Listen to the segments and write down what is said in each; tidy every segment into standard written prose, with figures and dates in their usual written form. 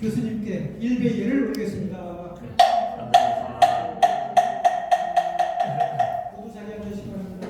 교수님께 일배 예를 올리겠습니다. 모두 자리에 앉으시기 바랍니다.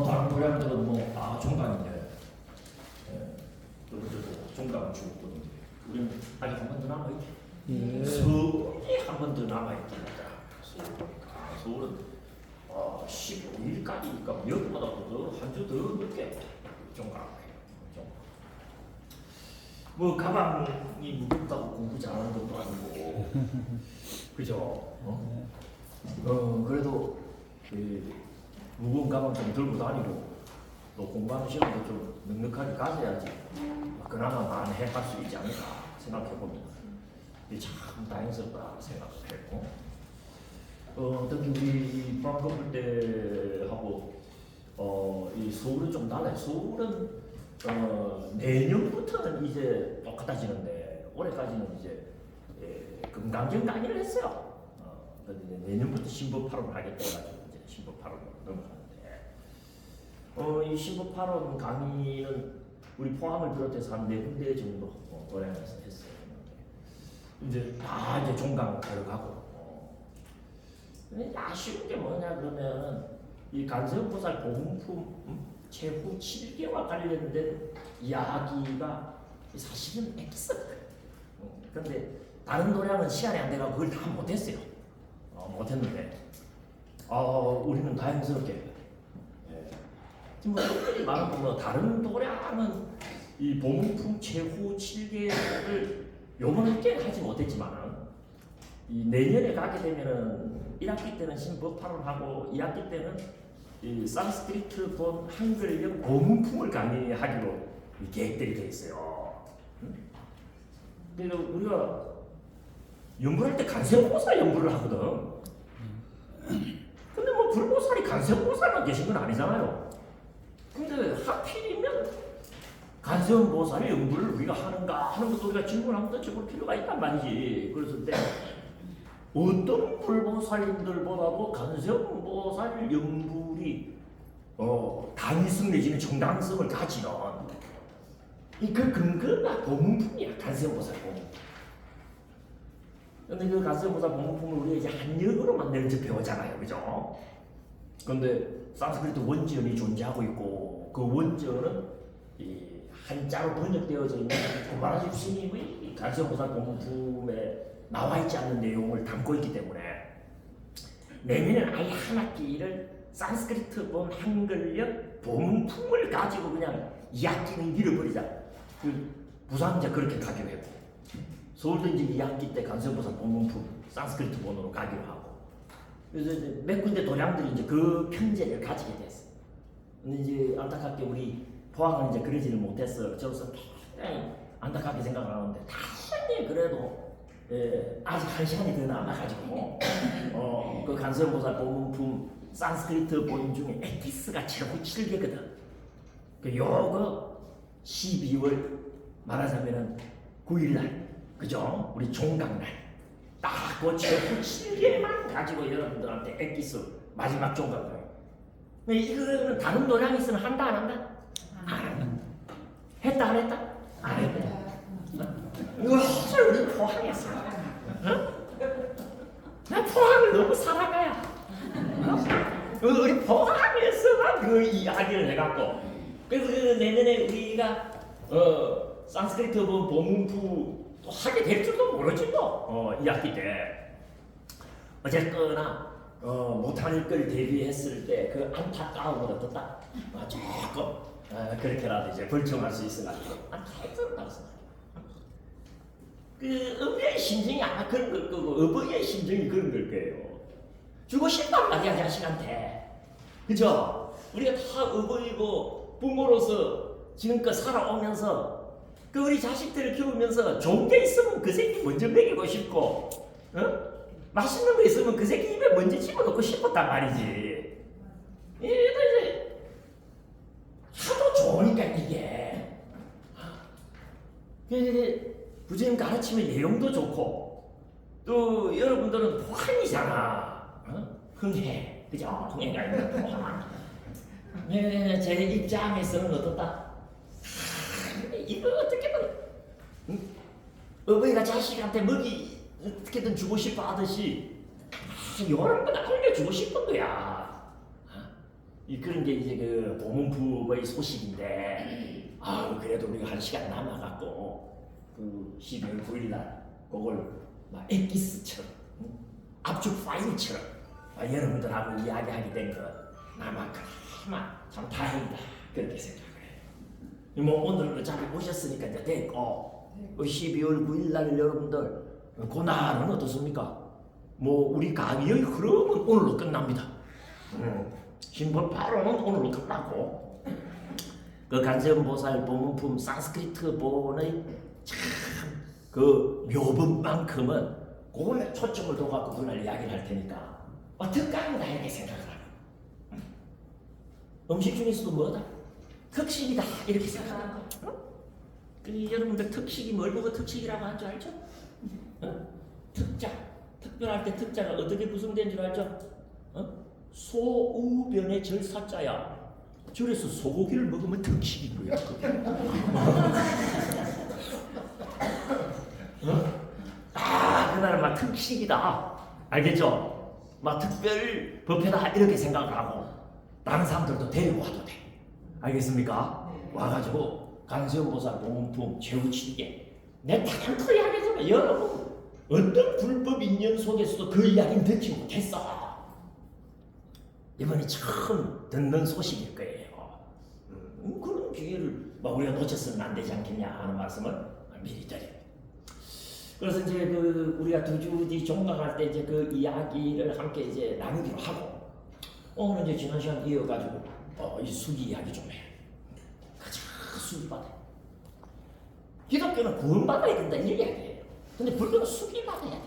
다른 노래들은 종강인데, 종강 죽었거든요. 우리는 아직 한 번 더 남아있죠. 서울이 한 번 더 남아있답니다. 서울은 15일까지니까 여기보다 한 주 더 늦게 종강해요. 뭐 가방이 무겁다고 공부 잘하는 것도 아니고, 그죠? 그래도 무거운 가방 좀 들고 다니고 또 공부하는 시간도 좀 넉넉하게 가져야지 그나마 만회할 수 있지 않을까 생각해봅니다. 참 다행스럽다 생각했고, 특히 우리 방금 때하고 이 서울은 좀 달라요. 서울은 내년부터는 이제 똑같아지는데 올해까지는 이제 금강경 강의를 했어요. 근데 내년부터 신법 8원 하겠다 해가지고 이제 신법 8원으로 넘어가는데, 이 신법 8원 강의는 우리 포항을 비롯해서 한 4군데 정도 고향에서 했어요. 이제 다 이제 종강 들어가고, 근데 아쉬운 게 뭐냐 그러면 이 간세음보살 보문품 최후 7개와 관련된 이야기가 사실은 엑스거든. 그런데 다른 도량은 시간이 안 돼가 그걸 다 못했어요. 못했는데, 우리는 다행스럽게 지금 특별히 말하면 다른 도량은 이 보문품 최후 7개를 요번에 꽤 하지 못했지만은 이 내년에 가게 되면은 1학기 때는 신법파론 하고 2학기 때는 이 산스크리트 본 한글형 보문품을 강의하기로 계획들이 돼 있어요. 그래서 우리가 연구할 때 간세음보살 연구를 하거든. 근데 뭐 불보살이 간세음보살만 계신 건 아니잖아요. 근데 하필이면 간세음보살의 연구를 우리가 하는가 하는 것도 우리가 질문하면 여쭤볼 필요가 있단 말이지. 그랬을 때 어떤 불보살님들보다도 간세음보살 연구이 당위성 내지는 정당성을 가지는 그 근거가 보문품이야. 간세음보살 보문품. 근데 그 간세음보살 보문품을 우리가 이제 한역으로만 내려서 배우잖아요, 그죠? 근데 산스크리트 원전이 존재하고 있고 그 원전은 이 한자로 번역되어져 있는 고바라집 스님의 간세음보살 보문품에 나와 있지 않는 내용을 담고 있기 때문에 내년에는 아예 한 학기를 산스크리트 본 한글역 보문품을 가지고 그냥 2학기는 잃어버리자. 부산 이제 그렇게 가기로 했고, 서울도 이제 2학기 때 간세음보살 보문품 산스크리트 본으로 가기로 하고, 그래서 이제 몇 군데 도량들이 이제 그 편제를 가지게 됐어요. 근데 이제 안타깝게 우리 포항은 이제 그러지를 못했어. 저로서 굉장히 안타깝게 생각을 하는데 다행히 그래도 아직 한 시간이 더 남아가지고 그 간세음보살 보문품 산스크리트 본 중에 에티스가 최고 7개거든. 요거 12월 말하자면은 9일날, 그죠? 우리 종강날 딱 그 최고 7개만 가지고 여러분들한테 에티스 마지막 종강날. 이거는 다른 도량이 있으면 한다 안 한다? 안 한다. 했다 안 했다? 안 했다. 이거 진짜 우리 포항했어. 나 포항을 너무 사랑해요. 우리 포항에서만 그 이야기를 해갖고, 그래서 내년에 우리가 산스크리트 보문부 또 하게 될 줄도 모르지 뭐. 2학기 때 어쨌거나 못할 걸 대비했을 때 그 안타까움을 어떻다 조금 그렇게라도 이제 벌청할 수 있어가지고 잘들었다고 생각해요. 그 어머니의 심정이 아마 그런 걸 거고 어버이의 심정이 그런 걸 거예요. 주고 싶단 말이야 자식한테. 그죠? 우리가 다 어버이고 부모로서 지금껏 살아오면서 그 우리 자식들을 키우면서 좋은 게 있으면 그 새끼 먼저 먹이고 싶고 맛있는 거 있으면 그 새끼 입에 먼저 집어넣고 싶었단 말이지. 이제 하도 좋으니까 이게 부처님 가르침의 내용도 좋고 또 여러분들은 포함이잖아. 흥해. 그죠? 흥해가 있는 포함. 제 입장에서는 어떻다? 이거 어떻게든 어머니가 자식한테 먹이 어떻게든 주고 싶어 하듯이 이런 건 알려주고 싶은 거야. 그런 게 이제 그 보문부의 소식인데 그래도 우리가 한 시간 남아갖고 그 12월 9일날 그걸 막 엑기스처럼 압축 파일처럼 여러분들하고 이야기하게 된 것 아마 그나마 참 다행이다 그렇게 생각을 해요. 뭐 오늘 어차피 오셨으니까 이제 됐고 12월 9일날 여러분들 그날은 어떻습니까? 뭐 우리 강의의 흐름은 오늘로 끝납니다. 신법 바로는 오늘로 끝나고 그 간세음보살 보문품 산스크리트 본의 참 그 묘법만큼은 그걸에 초점을 둬갖고 그날 이야기를 할 테니까 특강이다 이렇게 생각을 하고 음식 중에서도 뭐다? 특식이다 이렇게 생각하는 거야. 여러분들 특식이 뭘 보고 특식이라고 한 줄 알죠? 특자, 특별할 때 특자가 어떻게 구성된 줄 알죠? 소우변의 절사자야. 저래서 소고기를 먹으면 특식인 거야. 그날은 막 특식이다. 알겠죠? 막 특별 법회다 이렇게 생각을 하고 다른 사람들도 데리고 와도 돼. 알겠습니까? 와가지고 간세음보살 보문품 최후치게 내 단토 이야기하자면 여러분 어떤 불법 인연 속에서도 그 이야기는 듣지 못했어. 이번이 처음 듣는 소식일 거예요. 그런 기회를 우리가 놓쳤으면 안 되지 않겠냐 하는 말씀을 미리 드립니다. 그래서 이제 그 우리가 두 주 뒤 종강할 때 이제 그 이야기를 함께 이제 나누기로 하고 오늘 이제 지난 시간 이어가지고 이 수기 이야기 좀 해. 가자 수기 받아. 기독교는 구원받아야 된다 이 이야기예요. 근데 불교는 수기 받아야 된다.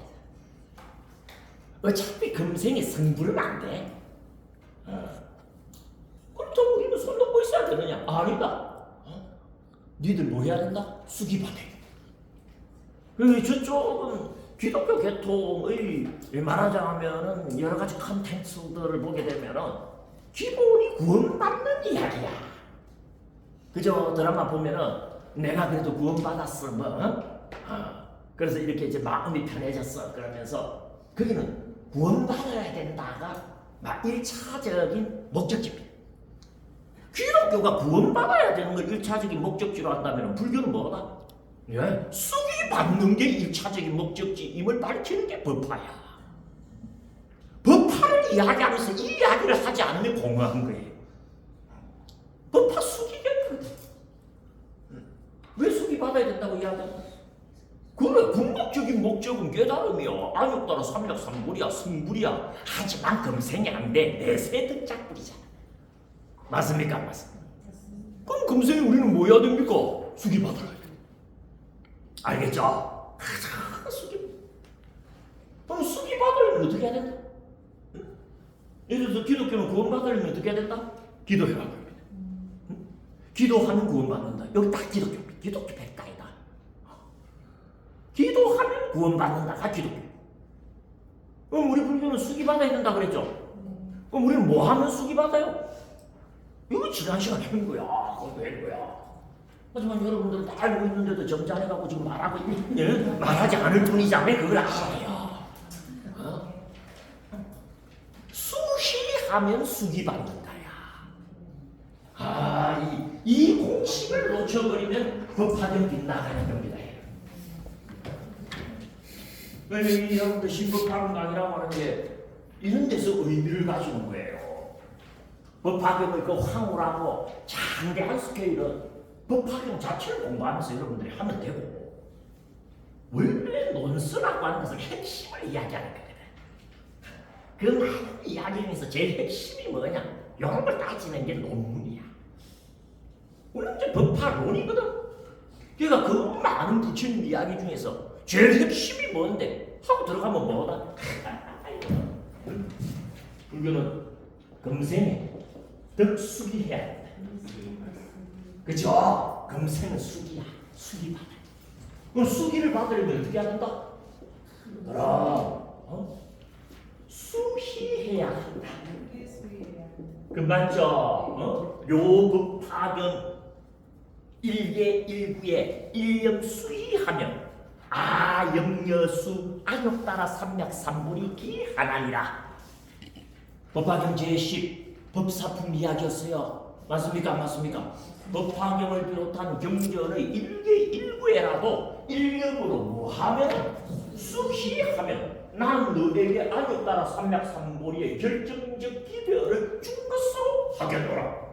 어차피 금생에 성불은 안 돼. 그렇다고 우리는 손 놓고 있어야 되느냐? 아니다. 니들 뭐 해야 된다? 수기 받아야 돼. 저쪽은 기독교 계통의 말하자면은 여러 가지 컨텐츠들을 보게 되면은 기본이 구원받는 이야기야. 그죠? 드라마 보면은 내가 그래도 구원받았어 그래서 이렇게 이제 마음이 편해졌어 그러면서 거기는 구원받아야 된다가 막 1차적인 목적지입니다. 기독교가 구원받아야 되는 걸 1차적인 목적지로 한다면 불교는 뭐다? 수기 받는 게 1차적인 목적지임을 밝히는 게 법화야. 법화를 이야기하면서 이 이야기를 하지 않으면 공허한 거예요. 법화 수기겠거든. 왜 수기 받아야 된다고 이야기하냐? 그래 궁극적인 목적은 깨달음이야. 안욕따라 삼략삼불이야 승불이야. 하지만 금생이 안 돼. 내세 등짝불이잖아. 맞습니까? 안 맞습니까? 그럼 금생에 우리는 뭐 해야 됩니까? 수기 받아야 돼. 알겠죠? 수기. 그럼 수기 받으려면 어떻게 해야 된다? 예를 들어서 기독교는 구원 받으려면 어떻게 해야 된다? 기도해야 됩니다. 기도하면 구원 받는다. 여기 딱 기독교입니다. 기독교 백다이다. 기도하면 구원 받는다가 기독교. 그럼 우리 불교는 수기 받아야 된다 그랬죠? 그럼 우리는 뭐 하면 수기 받아요? 이거 지난 시간에 한 거야. 그거 왜 거야? 하지만 여러분들 다 알고 있는데도 점잖해갖고 지금 말하고 있는 말하지 않을 뿐이잖아요. 그걸 알아요. 수시하면 수기 받는다야. 이 공식을 놓쳐버리면 법화된 빗나가는 겁니다. 여러분들 신법하는 강이라고 하는 게 이런 데서 의미를 가지는 거예요. 법화경의 그 황홀하고 장대한 스케일은 법화경 자체를 공부하면서 여러분들이 하면 되고, 원래 논술라고 하는 것은 핵심을 이야기하는 거거든. 그 많은 이야기 중에서 제일 핵심이 뭐냐? 이런 걸 따지는 게 논문이야. 우리는 이제 법화론이거든. 그러니까 그 많은 부처님 이야기 중에서 제일 핵심이 뭔데? 하고 들어가면 뭐다? 불교는 금생에 덕수기해야 된다. 그죠? 금생은 수기야. 수기 받아. 그럼 수기를 받으려면 어떻게 해야 된다? 수희해야 한다. 그 맞죠? 요 법화경 일계 일구에 일념 수희하면 영여수 악욕따라 삼맥삼불이 기하나니라. 법화경 제10 법사품 이야기였어요. 맞습니까? 안 맞습니까? 법화경을 비롯한 경전의 일계 일구에라도 일념으로 뭐하면 수희하면 난 너에게 악욕따라 삼맥삼불의 결정적 기별을 준 것으로 하겠노라.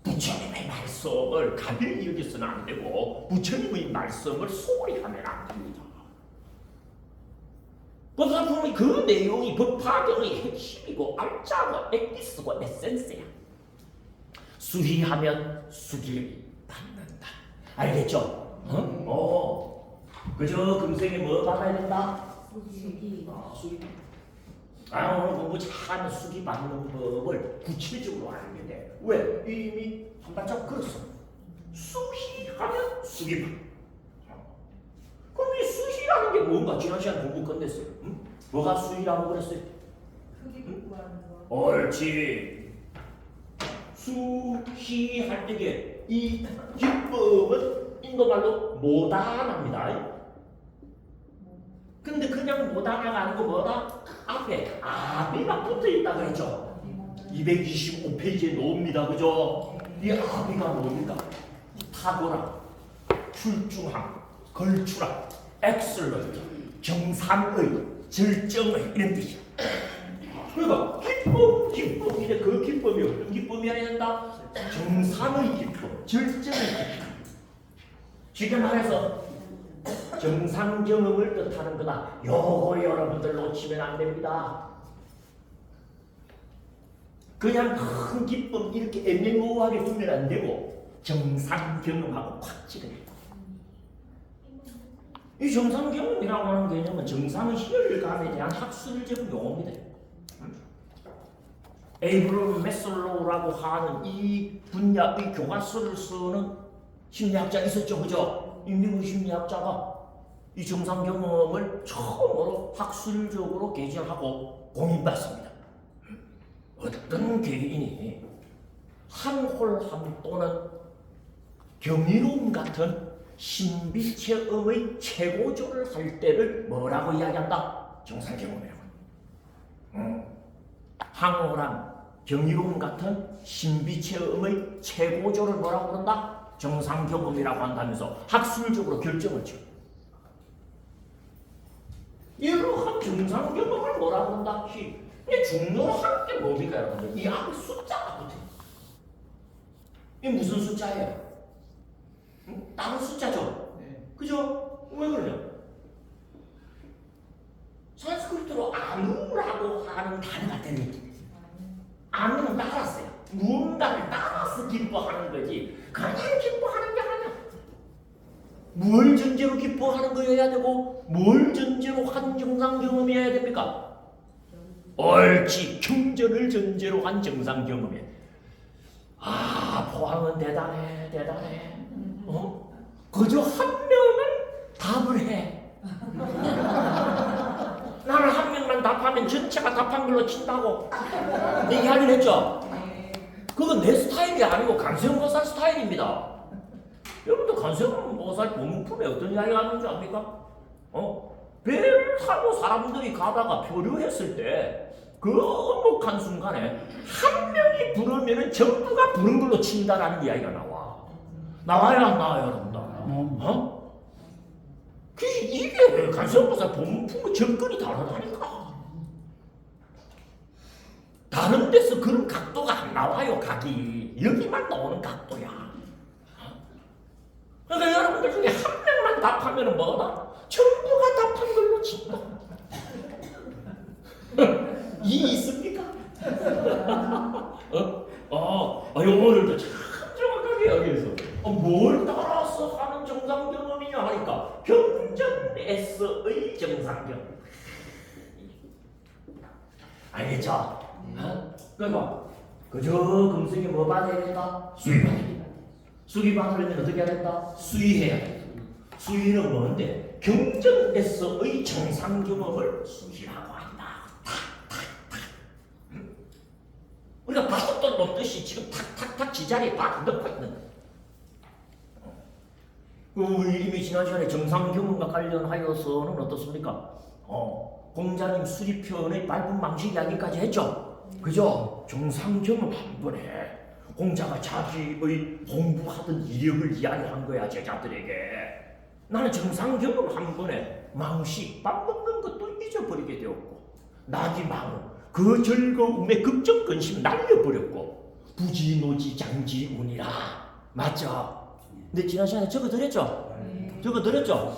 부처님의 말씀을 가벼이 여겨서는 안 되고 부처님의 말씀을 소홀히 하면 안 됩니다. 법화품의 그 내용이 법화경의 핵심이고 알짜고 엑기스고 에센스야. 수희하면 수기를 받는다. 알겠죠? 그저 금생에 뭐 받아야 된다? 수기. 오늘 공부 잘하면 수기 받는 법을 구체적으로 알게 돼. 왜? 이미 한 발짝 걸었어. 수희하면 수기 받. 그럼 이 수희라는 게 뭔가? 지난 시간 공부 끝냈어요. 응? 뭐가 수희라고 그랬어요? 옳지. 수희할 때에 이 기법은 인도말로 모단합니다. 근데 그냥 모단화가 아니고 뭐다? 앞에 아비가 붙어있다 그랬죠? 225페이지에 놓습니다. 그죠? 이 아비가 뭡니까? 탁월함, 출중함, 걸출함, 엑셀런트, 정상의, 절정의 이런 뜻이야. 그러니까 기법인데 그 기법이 어떤 기법이어야 된다? 정상의 기법, 절정의 기법. 쉽게 말해서 정상 경험을 뜻하는 거다. 요거 여러분들 놓치면 안 됩니다. 그냥 큰 기쁨 이렇게 애매모호하게 두면 안 되고 정상 경험하고 팍 찍어야 돼. 이 정상 경험이라고 하는 개념은 정상의 혈감에 대한 학술적 용어입니다. 에이브럼 메슬로우라고 하는 이 분야의 교과서를 쓰는 심리학자 있었죠, 그죠? 인민의 심리학자가 이 정상 경험을 처음으로 학술적으로 개발하고 공인받습니다. 어떤 개인이 한홀함 또는 경이로움 같은 신비체험의 최고조를 할 때를 뭐라고 이야기한다? 정상 경험이라고. 항홀함, 경이로움 같은 신비체험의 최고조를 뭐라고 그런다? 정상 경험이라고 한다면서 학술적으로 결정을 쳐. 이러한 정상 경험을 뭐라고 그런다? 중요한 게 뭡니까 여러분들? 이 앞에 숫자가 붙어. 이게 무슨 숫자예요? 다른 숫자죠? 네. 그죠? 왜 그러냐? 산스크리트로 아누라고 하는 단어가 들립니다. 아누는 따랐어요. 무언가를 따라서 기뻐하는 거지 그냥 기뻐하는 게 아니야. 뭘 전제로 기뻐하는 거여야 되고 뭘 전제로 한 정상 경험이어야 됩니까? 옳지. 경전을 전제로 한 정상 경험이야. 포항은 대단해. 그저 한 명은 답을 해. 나는 한 명만 답하면 전체가 답한 걸로 친다고 얘기하긴 했죠. 그건 내 스타일이 아니고 간세음보살 스타일입니다. 여러분도 간세음보살 본문품에 어떤 이야기가 하는지 압니까? 배를 타고 사람들이 가다가 표류했을 때 그 엄혹한 순간에 한 명이 부르면 전부가 부른 걸로 친다라는 이야기가 나와요 안 나와요 여러분들? 이게 간세음보살 본문품의 접근이 다르다니까. 다른 데서 그런 각도가 안 나와요. 각이 여기만 나오는 각도야. 그러니까 여러분들 중에 한 명만 답하면 뭐다? 전부가 답한 걸로 친다. 이 있습니까? 오늘도 참 정확하게 여기에서 뭘 따라서 하는 정상 경험이냐 하니까 경전에서의 정상 경험. 알겠죠? 그러니까 그저 금성이 뭐 받아야 된다? 수위 받아야 된다. 수위 받으려면 어떻게 해야 된다? 수위해야 된다. 수위는 뭔데? 경전에서의 정상 경험을 수위라고 한다. 우리가 바둑돌 놓듯이 지금 탁탁탁 지자리에 딱 넣고 있는 거예요. 우리 이미 지난 시간에 정상 경험과 관련하여서는 어떻습니까? 공자님 수리편의 밟은 망식 이야기까지 했죠? 그죠? 정상 경험 한 번에 공자가 자기의 공부하던 이력을 이야기한 거야, 제자들에게. 나는 정상 경험 한 번에 망식, 밥 먹는 것도 잊어버리게 되었고, 낙이 망, 그 즐거움에 걱정 근심 날려버렸고, 부지노지 장지운이라. 맞죠? 근데 지난 시간에 적어드렸죠? 적어드렸죠?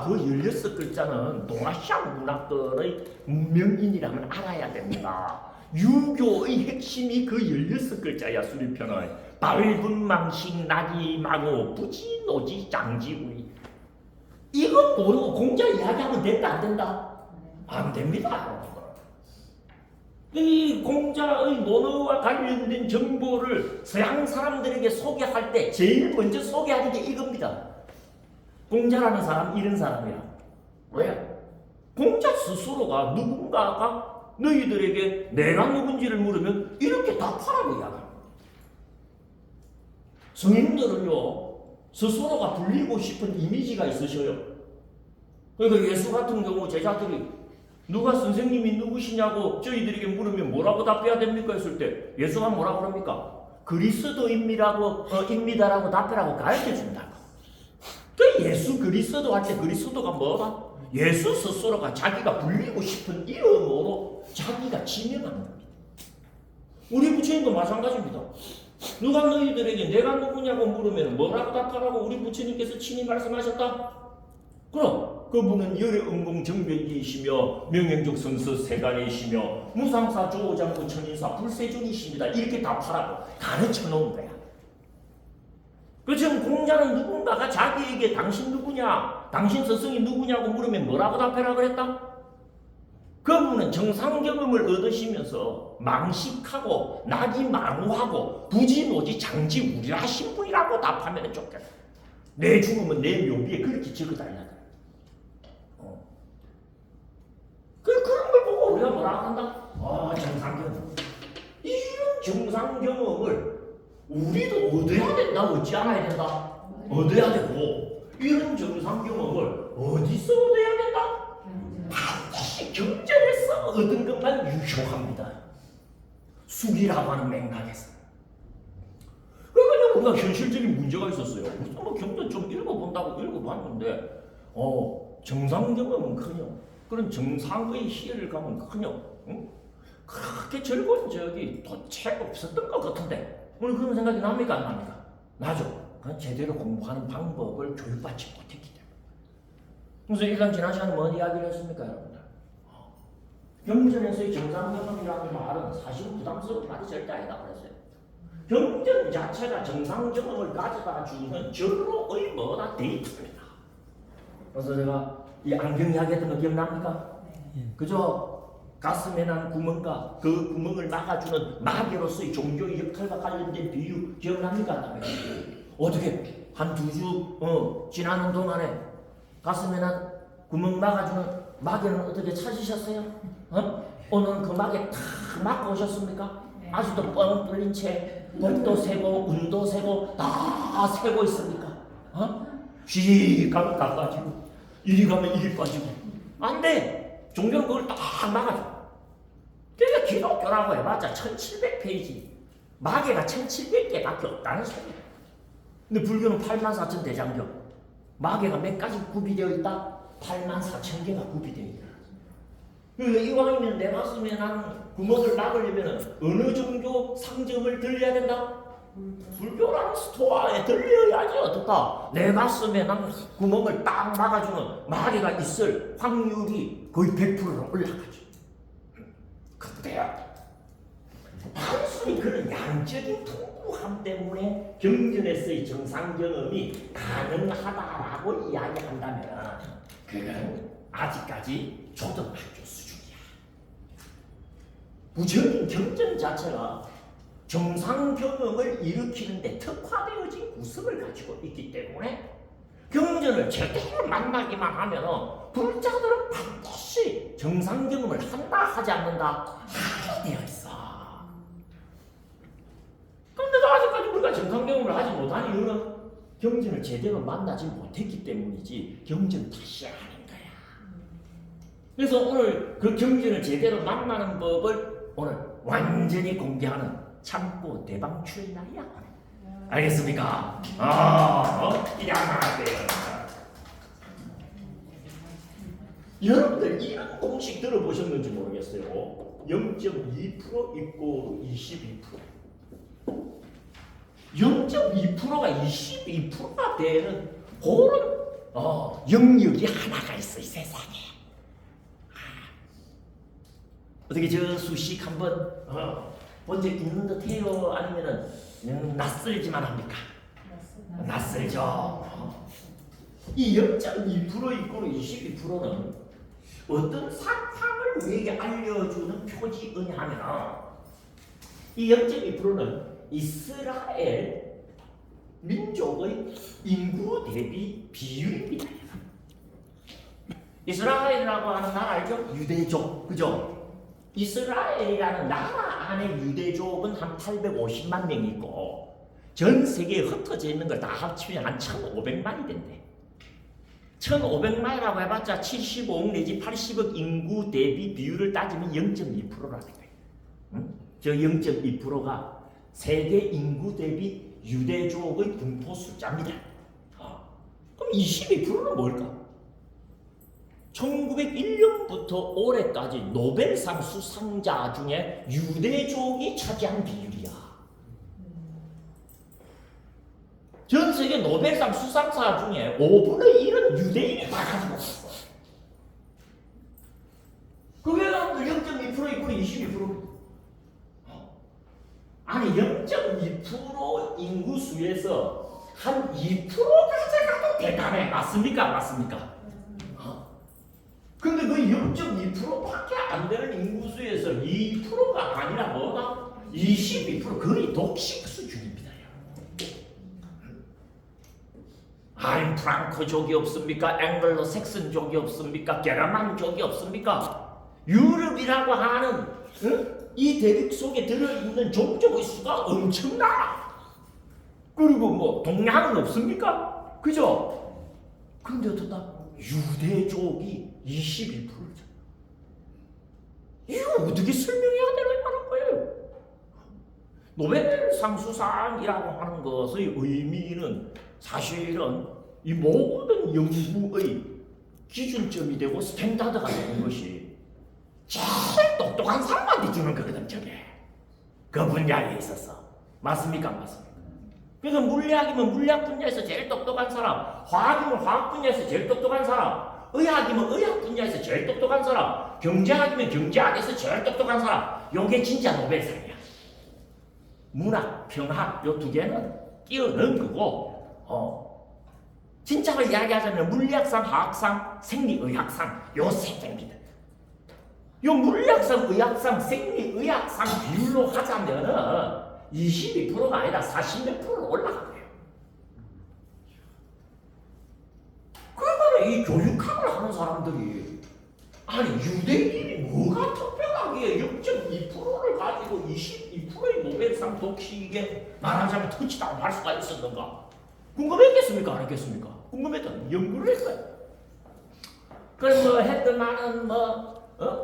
그 16글자는 동아시아 문학들의 문명인이라면 알아야 됩니다. 유교의 핵심이 그 16글자야, 수리편은. 밟은 망식, 낙이 망호, 부지노지 장지운이. 이거 모르고 공자 이야기하면 된다, 안 된다? 안 됩니다. 이 공자의 논어와 관련된 정보를 서양 사람들에게 소개할 때 제일 먼저 소개하는 게 이겁니다. 공자라는 사람 이런 사람이야. 왜? 공자 스스로가 누군가가 너희들에게 내가 누군지를 물으면 이렇게 답하라고 이야기합니다. 성인들은요, 스스로가 불리고 싶은 이미지가 있으셔요. 그러니까 예수 같은 경우 제자들이 누가 선생님이 누구시냐고 저희들에게 물으면 뭐라고 답해야 됩니까? 했을 때 예수가 뭐라고 그럽니까? 그리스도입니다라고 답해라고 가르쳐 준다고. 그 예수 그리스도 할 때 그리스도가 뭐다? 예수 스스로가 자기가 불리고 싶은 이름으로 자기가 지명하는 겁니다. 우리 부처님도 마찬가지입니다. 누가 너희들에게 내가 누구냐고 물으면 뭐라고 답하라고 우리 부처님께서 친히 말씀하셨다? 그럼 그분은 열의 은공 정변기이시며 명행적 선서 세간이시며 무상사 조장구 천인사 불세존이십니다. 이렇게 답하라고 가르쳐 놓은 거야. 그 지금 공자는 누군가가 자기에게 당신 누구냐, 당신 스승이 누구냐고 물으면 뭐라고 답해라 그랬다? 그분은 정상 경험을 얻으시면서 망식하고 낙이 망우하고 부지노지 장지우리하신 분이라고 답하면 좋겠다. 내 죽음은 내 묘비에 그렇게 적어달라. 그런 걸 보고 우리가 뭐라고 한다? 정상 경험. 이런 정상 경험을 우리도 얻어야 된다, 얻지 않아야 된다? 얻어야 되고, 이런 정상 경험을 어디서 얻어야 된다? 반드시 경전에서 얻은 것만 유효합니다. 수기라고 하는 맥락에서. 그러니까 우리가 현실적인 문제가 있었어요. 뭐 경전 좀 읽어본다고 읽어봤는데, 정상 경험은커녕 그런 정상의 희열을 가면커녕 그렇게 즐거운 적이 도대체 없었던 것 같은데. 오늘 그런 생각이 납니까? 안 납니까? 나죠. 그건 제대로 공부하는 방법을 교육받지 못했기 때문에. 그래서 일단 지난 시간에 뭔 이야기를 했습니까, 여러분들? 경전에서의 정상경험이라는 말은 사실은 부담스러운 말이 절대 아니다 그랬어요. 경전 자체가 정상경험을 가져다 주는 절로의 뭐다 데이터입니다. 그래서 제가 이 안경 이야기했던 거 기억납니까? 그죠? 가슴에 난 구멍과 그 구멍을 막아주는 마개로서의 종교의 역할과 관련된 비유 기억납니까? 어떻게 한 2주 지나는 동안에 가슴에 난 구멍 막아주는 마개는 어떻게 찾으셨어요? 오늘은 그 마개 탁 막고 오셨습니까? 아직도 뻥 뚫린 채 복도 세고 운도 세고 다 세고 있습니까? 휘 가면 다 빠지고 이리 가면 이리 빠지고 안 돼! 종교는 그걸 딱 막아줘. 그러니까 기독교라고 해봤자 1700페이지 마개가 1700개밖에 없다는 소리야. 근데 불교는 84,000 대장경 마개가 몇 가지 구비되어 있다? 84,000개가 구비되어 있다. 이왕이면 내 가슴에 난 구멍을 막으려면 어느 정도 상점을 들려야 된다? 불교라는 스토어에 들려야지. 어떻다? 내 가슴에 난 구멍을 딱 막아주는 마개가 있을 확률이 거의 100%로 올라가지. 근데요, 단순히 그런 양적인 풍부함 때문에 경전에서의 정상 경험이 가능하다라고 이야기한다면 그건 아직까지 초등학교 수준이야. 부처님 경전 자체가 정상 경험을 일으키는데 특화되어진 구성을 가지고 있기 때문에 경전을 제대로 만나기만 하면 불자들은 반드시 정상 경험을 한다 하지 않는다 하게 되어 있어. 그런데도 아직까지 우리가 정상 경험을 하지 못한 이유는 경전을 제대로 만나지 못했기 때문이지 경전 탓이 아닌 거야. 그래서 오늘 그 경전을 제대로 만나는 법을 오늘 완전히 공개하는 참고 대방출의 날이야. 알겠습니까? 이양 나갈게요. 여러분들 이런 공식 들어보셨는지 모르겠어요. 0.2% 있고 22%. 0.2%가 22%가 되는 그런 영역이 하나가 있어 이 세상에. 어떻게 저 수식 한번 본 적 있는 듯해요? 아니면은 낯설지만 합니까? 낯설죠. 이 0.2% 있고 22%는 어떤 사탕을 우리에게 알려주는 표지이냐 하면 이 0.2%는 이스라엘 민족의 인구 대비 비율입니다. 이스라엘이라고 하는 나라 알죠? 유대족, 그죠? 이스라엘이라는 나라 안에 유대족은 한 850만 명이 있고 전 세계에 흩어져 있는 걸 다 합치면 한 1,500만이 된대. 1,500만이라고 해봤자 75억 내지 80억 인구 대비 비율을 따지면 0.2%라는 거예요. 응? 저 0.2%가 세계 인구 대비 유대족의 분포 숫자입니다. 그럼 22%는 뭘까? 1901년부터 올해까지 노벨상 수상자 중에 유대족이 차지한 비율이야. 전 세계 노벨상 수상자 중에 5분의 1은 유대인이 다 가지고 있어. 그게 0.2% 있고 22%. 아니 0.2% 인구수에서 한 2% 가져가도 대단해. 맞습니까? 맞습니까? 근데 그 0.2%밖에 안 되는 인구수에서 2%가 아니라 뭐가? 22% 거의 독식 수준입니다. 프랑크족이 없습니까? 앵글로 색슨족이 없습니까? 게르만족이 없습니까? 유럽이라고 하는 이 대륙 속에 들어있는 종족의 수가 엄청나. 그리고 뭐 동양은 없습니까? 그죠? 그런데 어떻다? 유대족이 21%죠. 이거 어떻게 설명해야 되는 거예요? 노벨상 수상이라고 하는 것의 의미는 사실은 이 모든 연구의 기준점이 되고 스탠다드가 되는 것이 제일 똑똑한 사람한테 주는 거거든, 저게. 그 분야에 있어서. 맞습니까? 맞습니까? 그래서 물리학이면 물리학 분야에서 제일 똑똑한 사람, 화학이면 화학 분야에서 제일 똑똑한 사람, 의학이면 의학 분야에서 제일 똑똑한 사람, 경제학이면 경제학에서 제일 똑똑한 사람. 요게 진짜 노벨상이야. 문학, 평학 요 두 개는 끼어넣은 거고, 진짜로 이야기하자면 물리학상, 화학상, 생리의학상 요 세 개입니다. 요 물리학상, 의학상, 생리의학상 비율로 하자면은 22%가 아니라 40몇 프로로 올라간 거예요. 그러면 이 교육학을 하는 사람들이 아니 유대인이 뭐가 특별하게 0.2%를 가지고 22%의 노벨상 독식에 말하자면 터치다운 할 수가 있었는가? 궁금했겠습니까? 안 했겠습니까? 궁금했던 연구를 했어요. 그래서 뭐 했던 나는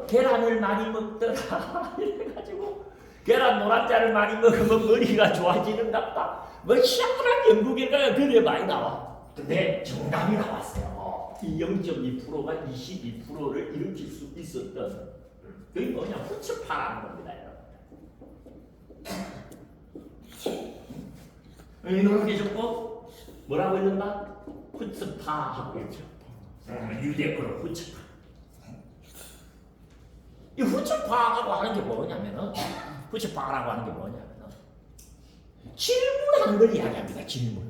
계란을 많이 먹더라 이래가지고 계란 노란자를 많이 먹으면 머리가 좋아지는갑다. 뭐 희한한 연구 결과가 그게 많이 나와. 근데 정답이 나왔어요. 이 0.2%가 22%를 일으킬 수 있었던 그게 뭐냐? 후츠파라는 겁니다, 여러분. 이놈을 계셨고 뭐라고 했는가? 후츠파하고 있죠. 유대어로 후츠파. 이 후츠파라고 하는 게 뭐냐면은 후츠파라고 하는 게 뭐냐면은 질문하는 걸 이야기합니다. 질문.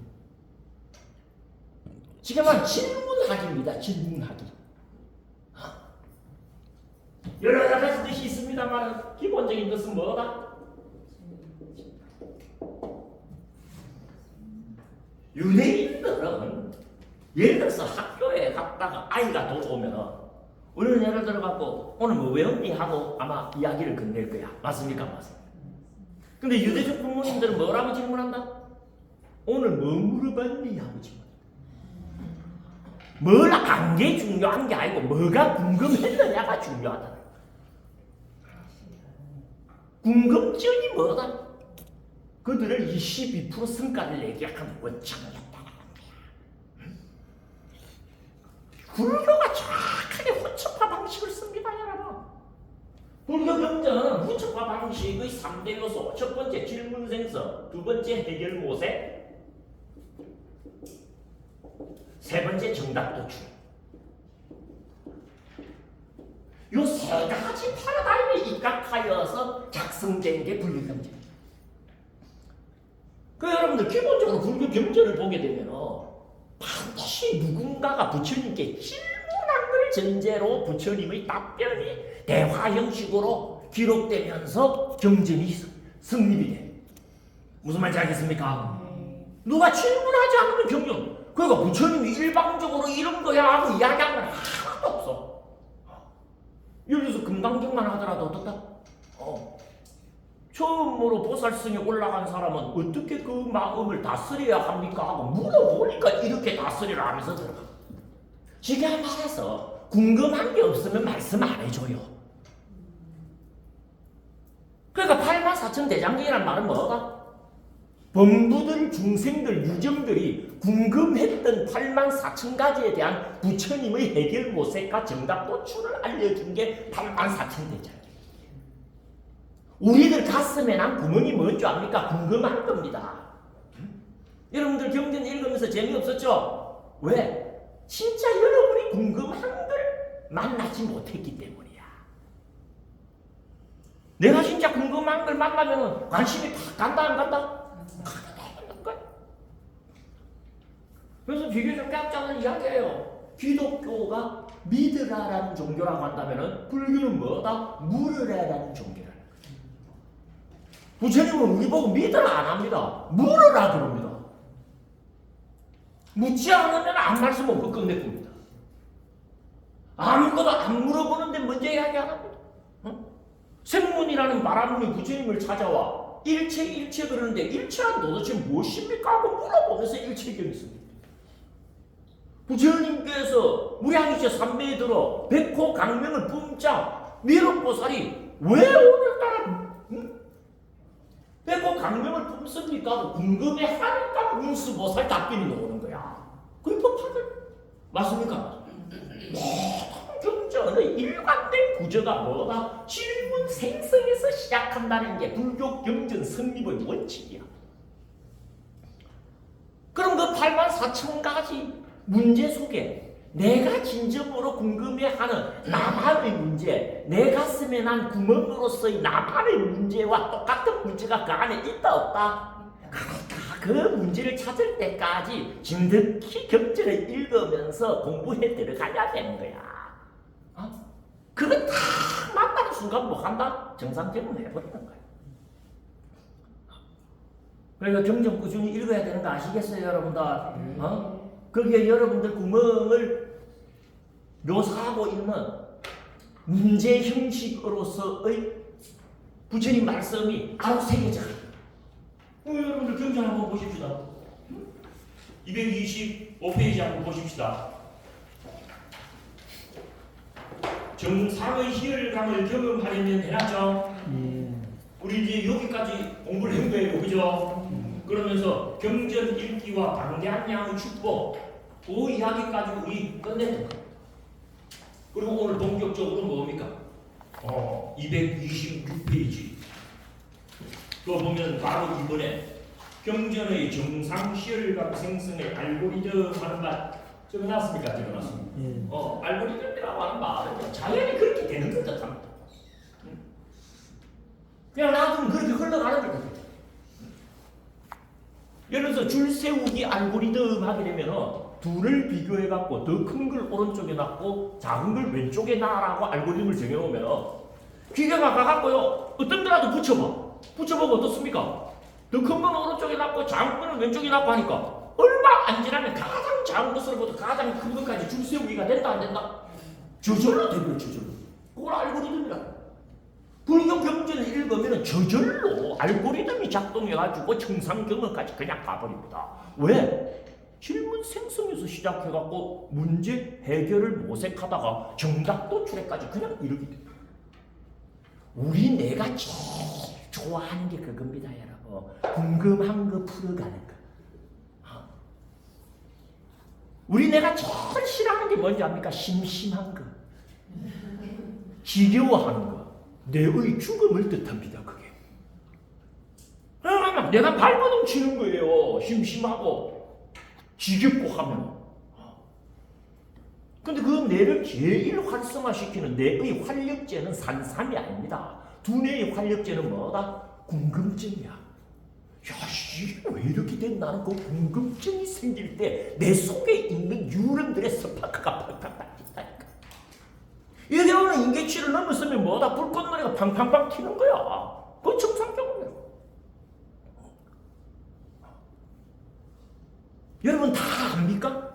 지금 한 질문하기입니다. 질문하기. 여러 가지 뜻이 있습니다만 기본적인 뜻은 뭐다? 유대인들은 예를 들어서 학교에 갔다가 아이가 돌아오면 우리는 예를 들어 갖고 오늘 뭐 외웠니 하고 아마 이야기를 건넬 거야. 맞습니까? 맞습니까? 근데 유대적 부모님들은 뭐라고 질문한다? 오늘 뭐 물어봤니? 하고 질문. 뭘 안 게 중요한 게 아니고 뭐가 궁금했느냐가 중요하다. 궁금증이 뭐다? 그들을 22% 성과를 내게 한 원천이었다는 거야. 불교가 정확하게 후츠파 방식을 씁니다, 여러분. 불교 경전은 후츠파 방식의 3대 요소. 첫 번째 질문 생성, 두 번째 해결 모색, 세 번째 정답 도출. 요 세 가지 패러다임에 입각하여서 작성된 게 불교 경전. 그 여러분들 기본적으로 불교 경전을 보게 되면 반드시 누군가가 부처님께 질문한 걸 전제로 부처님의 답변이 대화 형식으로 기록되면서 경전이 성립이 돼. 무슨 말인지 알겠습니까? 누가 질문하지 않으면 경전. 그러니까 부처님이 일방적으로 이런 거야 하고 이야기한 건 하나도 없어. 예를 들어서 금강경만 하더라도 어떻다? 처음으로 보살승에 올라간 사람은 어떻게 그 마음을 다스려야 합니까? 하고 물어보니까 이렇게 다스리라 하면서 들어가. 지가 말해서 궁금한 게 없으면 말씀 안 해줘요. 그러니까 84,000대장경이라는 말은 뭐다? 범부들, 중생들, 유정들이 궁금했던 84,000가지에 대한 부처님의 해결 모색과 정답 도출을 알려준 게 84,000대장경. 우리들 가슴에 난 구멍이 뭔지 압니까? 궁금한 겁니다. 여러분들 경전 읽으면서 재미없었죠? 왜? 진짜 여러분이 궁금한 걸 만나지 못했기 때문이야. 내가 진짜 궁금한 걸 만나면 관심이 팍 간다 안 간다? 그래서 비교적 학자는 이야기해요. 기독교가 믿으라라는 종교라고 한다면 불교는 뭐다? 물으라라는 종교라. 부처님은 우리 보고 믿으라 안 합니다. 물으라 그럽니다. 묻지 않으면 아무 말씀 없고 끝내줍니다. 아무것도 안 물어보는데 먼저 이야기 안 합니다. 생문이라는 바람문이 부처님을 찾아와 일체 그러는데 일체란 도대체 무엇입니까? 하고 물어보면서 일체경이 있습니다. 부처님께서 무량이체 삼매에 들어 백호 강명을 뿜자 미륵보살이 왜 오늘따라 백호 강명을 뿜습니까? 궁금해하니까 문수보살 답변이 나오는 거야. 그게 법화들 맞습니까? 경전의 일관된 구조가 뭐다? 질문 생성에서 시작한다는 게 불교 경전 성립의 원칙이야. 그럼 그 84,000가지 문제 속에 내가 진정으로 궁금해하는 나만의 문제, 내 가슴에 난 구멍으로서의 나만의 문제와 똑같은 문제가 그 안에 있다 없다? 그러니까 그 문제를 찾을 때까지 진득히 경전을 읽으면서 공부해 들어가야 되는 거야. 그거 다 만나는 순간 뭐 한다? 정상적으로 해버리는 거야. 그러니까 경전 꾸준히 읽어야 되는 거 아시겠어요, 여러분들? 거기에 여러분들 구멍을 묘사하고 있는 문제 형식으로서의 부처님 말씀이 바로 새겨져. 여러분들 경전 한번 보십시다. 225페이지 한번 보십시다. 정상의 희열감을 경험하려면 해놨죠. 우리 이제 여기까지 공부를 한 거예요, 그죠? 그러면서 경전 읽기와 방대한 양의 축복, 그 이야기까지 우리 끝냈던 거예요. 그리고 오늘 본격적으로 뭡니까? 226페이지. 또 보면 바로 이번에 경전의 정상 시혈각 생성의 알고리즘 하는 말 적어놨습니까? 적어놨습니다. 알고리즘이라고 하는 말은 자연히 그렇게 되는 것 같답니다. 그냥 놔두면 그렇게 흘러가는 것 같아요. 예를 들어서 줄 세우기 알고리즘 하게 되면 둘을 비교해갖고 더 큰 걸 오른쪽에 놨고 작은 걸 왼쪽에 놔라고 알고리즘을 정해놓으면 기계가 가갖고요 어떤 데라도 붙여보면 어떻습니까? 더 큰 건 오른쪽에 놨고 작은 거는 왼쪽에 놨고 하니까 얼마 안 지나면 가장 작은 것으로부터 가장 큰 것까지 줄 세우기가 된다 안 된다? 저절로 되고요. 저절로. 그걸 알고리즘이라. 불교 경전을 읽으면 저절로 알고리즘이 작동해가지고 정상경험까지 그냥 가버립니다. 왜? 질문 생성에서 시작해갖고 문제 해결을 모색하다가 정답 도출에까지 그냥 이르게 됩니다. 우리 내가 제일 좋아하는 게 그겁니다, 여러분. 궁금한 거 풀어가는 거. 우리 내가 제일 싫어하는 게 뭔지 압니까? 심심한 거. 지겨워하는 거. 내의 죽음을 뜻합니다, 그게. 내가 발버둥 치는 거예요. 심심하고 지겹고 하면. 근데 그 뇌를 제일 활성화시키는 뇌의 활력제는 산삼이 아닙니다. 두뇌의 활력제는 뭐다? 궁금증이야. 야, 왜 이렇게 된 나는 그 궁금증이 생길 때 내 속에 있는 뉴런들의 스파크가 팍팍 튀다니까. 이게 오늘 인계치를 넘었으면 뭐다? 불꽃놀이가 팡팡팡 튀는 거야. 그건 정상적이야. 여러분 다 압니까?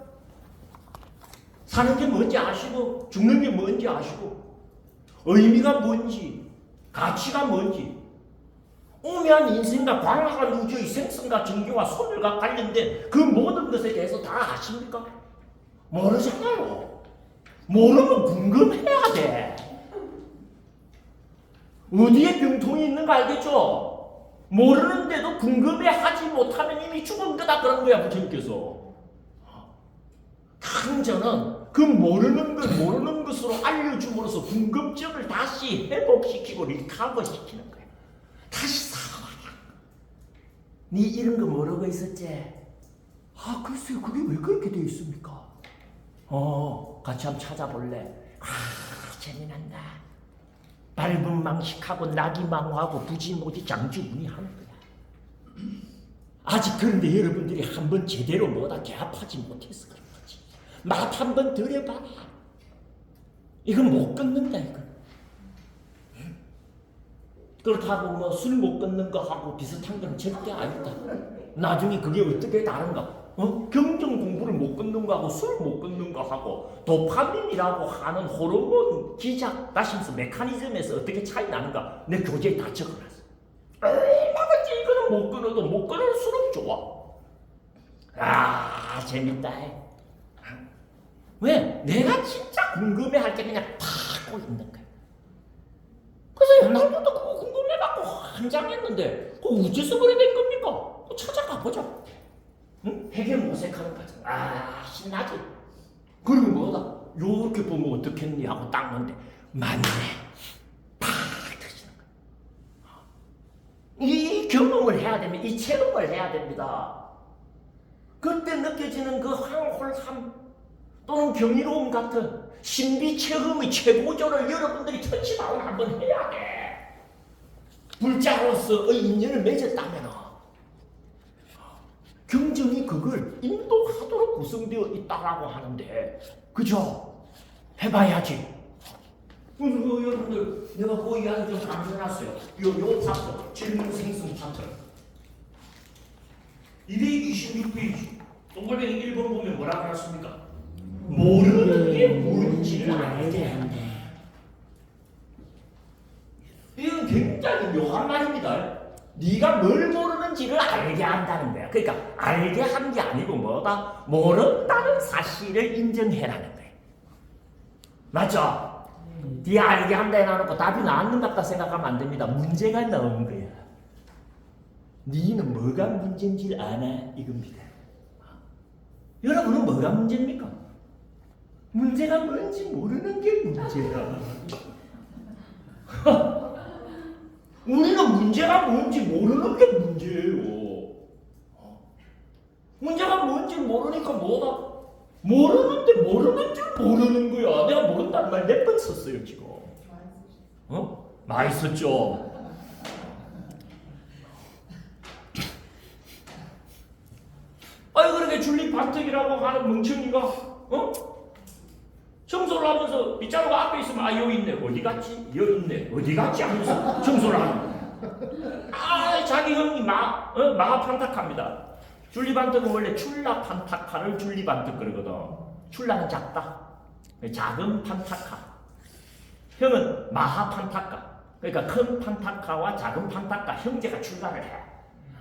사는 게 뭔지 아시고 죽는 게 뭔지 아시고 의미가 뭔지 가치가 뭔지 오묘한 인생과 광활한 우주의 생성과 전개와 소멸과 관련된 그 모든 것에 대해서 다 아십니까? 모르잖아요. 모르면 궁금해야 돼. 어디에 병통이 있는 거 알겠죠? 모르는데도 궁금해하지 못하면 이미 죽은 거다 그런 거야 부처님께서. 강전은 그 모르는 것으로 알려줌으로써 궁금증을 다시 회복시키고 리카버 시키는 거야. 다시 살아와라. 니 이런 거 모르고 있었지? 글쎄요. 그게 왜 그렇게 돼 있습니까? 같이 한번 찾아볼래? 재미난다. 밟은 망식하고 낙이망하고 부지모지 장주무니하는 거야. 아직 그런데 여러분들이 한번 제대로 뭐다 개합하지 못해서 그런 거지. 맛 한번 들여봐라. 이건 못 끊는다 이건. 그렇다고 뭐 술 못 끊는 거 하고 비슷한 건 절대 아니다. 나중에 그게 어떻게 다른가? 경정 공부를 못 끊는 거하고 술 못 끊는 거하고 도파민이라고 하는 호르몬 기작 나심스 메커니즘에서 어떻게 차이 나는가? 내 교재에 다 적어놨어. 얼마든지 이거는 못 끊어도 못 끊을수록 좋아. 재밌다. 왜? 내가 진짜 궁금해할 때 그냥 팍 있는 거야. 그래서 옛날부터 그거 궁금해갖고 환장했는데 그거 어째서 그래 된 겁니까? 찾아가 보자. 응? 해결 모색하는 과정. 신나지? 그리고 뭐다? 요렇게 보면 어떻겠니? 하고 딱 보는데 맞네. 팍 터지는 거야. 이 경험을 해야 됩니다. 이 체험을 해야 됩니다. 그때 느껴지는 그 황홀함 또는 경이로움 같은 신비 체험의 최고조를 여러분들이 터치다운 한번 해야 돼. 불자로서의 인연을 맺었다면 경전이 그걸 인도하도록 구성되어 있다라고 하는데 그죠? 해봐야지. 여러분들 내가 그 이야기 좀 감춰놨어요. 요 파트 질문 생성 파트 226페이지 동글뱅이 1번 보면 뭐라고 했습니까? 모르는 게 뭔지를 알게 한다. 이건 굉장히 묘한 말입니다. 네가 뭘 모르는지를 알게 한다는 거야. 그러니까 알게 한 게 아니고 뭐다? 모른다는 사실을 인정해라는 거야. 맞죠? 네 알게 한다 해놔놓고 답이 나왔는 것 같다 생각하면 안 됩니다. 문제가 나오는 거야. 너는 뭐가 문제인지를 아나 이겁니다. 여러분은 뭐가 문제입니까? 문제가 뭔지 모르는 게 문제야. 우리는 문제가 뭔지 모르는 게 문제예요. 문제가 뭔지 모르니까 뭐다? 모르는데 모르는 줄 모르는 거야. 내가 모른다는 말 몇 번 썼어요 지금. 많이 썼죠. 아니 그렇게 줄리반특이라고 하는 멍청이가 청소를 하면서 빗자루가 앞에 있으면 아 여기 있네 어디 갔지? 여기 있네 어디 갔지? 하면서 청소를 하는 거야. 아 자기 형이 마하판타카입니다. 줄리반특은 원래 출라판타카를 줄리반특 그러거든. 출라는 작다. 작은 판타카. 형은 마하판타카. 그러니까 큰 판타카와 작은 판타카 형제가 출가를 해.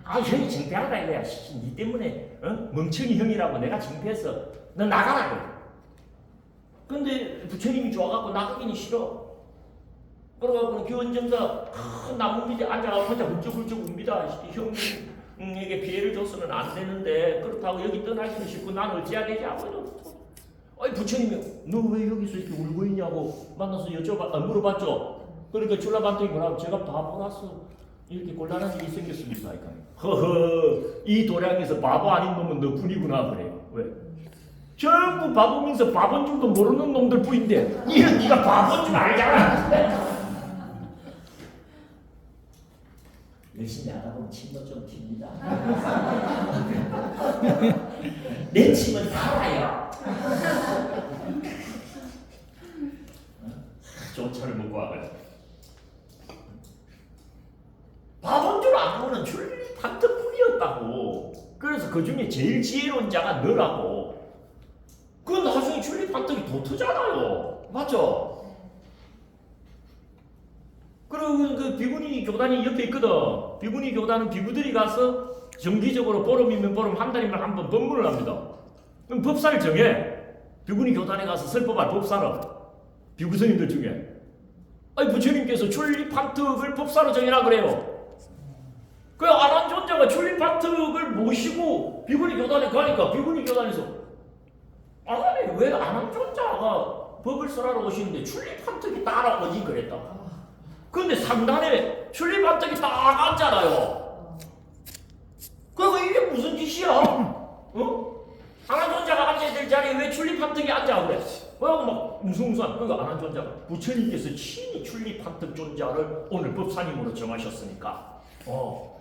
아 형이 창피하다 이거야. 니 때문에 멍청이 형이라고 내가 창피해서 너 나가라 그래. 근데 부처님이 좋아갖고 나가기는 싫어. 그래갖고 기원정사 큰 나무 밑에 앉아가지고 혼자 훌쩍훌쩍 웁니다. 형에게 피해를 줘서는 안 되는데 그렇다고 여기 떠나기는 싫고 난 어찌해야 되지? 하고 아니 부처님이 너 왜 여기서 이렇게 울고 있냐고 만나서 물어봤죠. 그러니까 줄라반특이 뭐라고 제가 바보라서 이렇게 곤란한 일이 생겼습니다. 허허 이 도량에서 바보 아닌 놈은 너뿐이구나 그래요. 왜? 전부 바보면서 바본 줄도 모르는 놈들 뿐인데 이런 네가 바본 줄 알잖아. 열심히 하다 보면 침도 좀 튑니다. 내 침은 달아요. 좋은 차를 먹고 와가지고 바본 줄 알고는 줄리반특뿐이었다고. 그래서 그 중에 제일 지혜로운 자가 너라고. 그 나중에 줄리반특이 도트잖아요. 맞죠? 그리고 그 비구니 교단이 옆에 있거든. 비구니 교단은 비구들이 가서 정기적으로 보름이면 보름 한 달이면 한 번 법문을 합니다. 그럼 법사를 정해. 비구니 교단에 가서 설법할 법사를. 비구스님들 중에. 아니 부처님께서 줄리반특을 법사로 정해라 그래요. 그 아난존자가 줄리반특을 모시고 비구니 교단에 가니까 비구니 교단에서 아니 왜 아난존자가 법을 설하러 오시는데 줄리반특이 따라오지 그랬다. 근데 상단에 줄리반특이 딱 앉잖아요. 그리고 이게 무슨 짓이야? 아난존자가 앉아야 될 자리에 왜 줄리반특이 앉아 그래? 그러고 막 무성무성. 그러니까 아난존자가 부처님께서 친히 줄리반특 존자를 오늘 법사님으로 정하셨으니까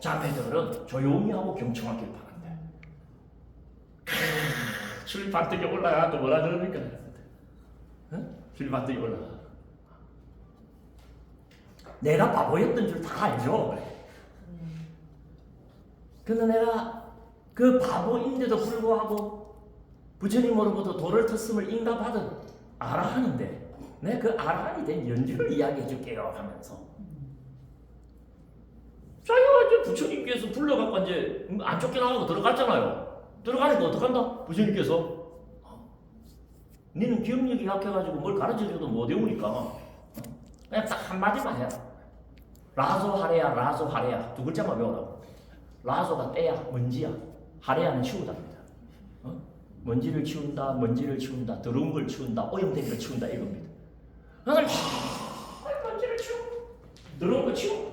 자매들은 조용히 하고 경청하길 바란다. 줄리반특이 올라가 또 뭐라 그러니까 줄리반특이 올라가. 내가 바보였던 줄 다 알죠. 근데 내가 그 바보인데도 불구하고 부처님으로부터 도를 텄음을 인가받은 아라한인데 내가 그 아라한이 된 연주를 이야기해 줄게요 하면서 자기가 이제 부처님께서 불러갖고 이제 안 쫓겨나가고 들어갔잖아요. 들어가니까 어떡한다? 부처님께서 니는 기억력이 약해가지고 뭘 가르쳐줘도 못 외우니까 그냥 딱 한마디만 해라. 라소 하레야 라소 하레야 두 글자만 외우라고. 라소가 때야 먼지야. 하레야는 치우답니다. 먼지를 치운다 먼지를 치운다 더러운 걸 치운다 오염된 걸 치운다 이겁니다. 그래서 먼지를 치우고 더러운 걸 치우고.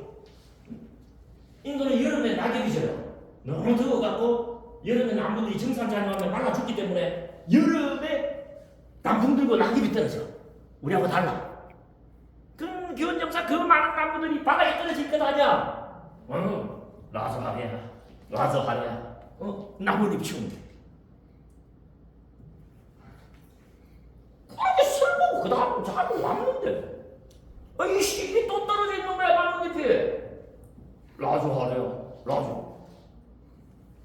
인도는 여름에 낙엽이 져요. 너무 더워갖고 여름에 나무들이 정상자료하면 말라 죽기 때문에 여름에 단풍 들고 낙엽이 떨어져. 우리하고 달라. 그럼 기원정사 그 많은 나무들이 바다에 떨어질 것 아니야. 라서 하랴 라서 하랴 나뭇잎 치운대. 그렇게 설보고 그 다음 자꾸 왔는데 이씨 이게 또 떨어져 있는 거야 나뭇잎이. 라조 하래요. 라조.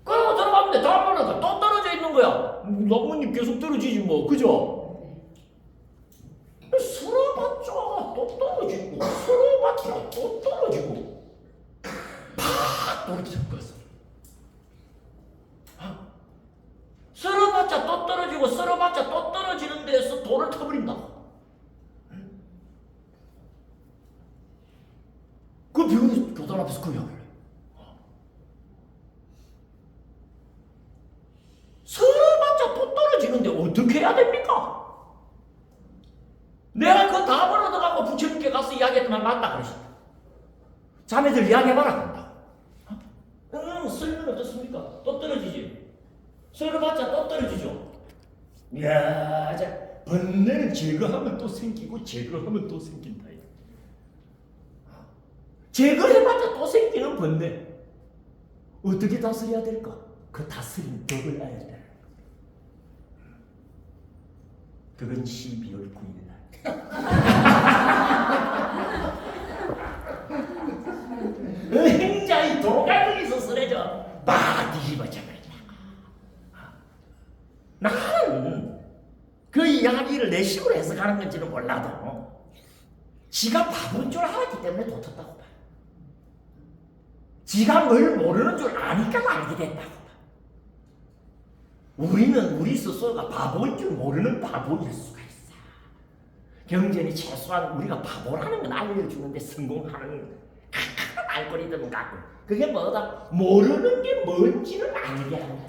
그러고 들어갔는데 다음번에 또 떨어져 있는 거야. 나뭇잎 계속 떨어지지 뭐. 그죠? 쓸어봤자 또 떨어지고 쓸어봤자 또 떨어지고 팍 떨어지는 거였어. 쓸어봤자 또 떨어지고 쓸어봤자 또 떨어지는 데에서 돌을 터버린다. 그 비운이 교단 앞에서 그 이야기를 해. 쓸어봤자 또 떨어지는데 어떻게 해야 됩니까? 내가 그 답을 얻어가고 부처님께 가서 이야기했더만 맞다 그러신다. 자매들 이야기해봐라 한다. 설명 어떻습니까? 또 떨어지지. 설명봤자 또 떨어지죠. 이야, 자, 번뇌는 제거하면 또 생기고 제거하면 또 생긴다. 제거해봤자 또 생기는 번뇌. 어떻게 다스려야 될까? 그 다스린 법을 알아야 돼. 그건 12월 9일 날. 행자의 도가니에서 쓰러져 막 뒤집어져 버린다. 나는 그 이야기를 내 식으로 해석하는 건지는 몰라도 지가 바본 줄 알았기 때문에 도쳤다고 봐. 지가 뭘 모르는 줄 아니까 알게 됐다고 봐. 우리는 우리 스스로가 바보인 줄 모르는 바보일 수가 있어. 경전이 최소한 우리가 바보라는 건 알려주는데 성공하는 알고리즘을 갖고, 그게 뭐다? 모르는 게 뭔지를 알게 한다.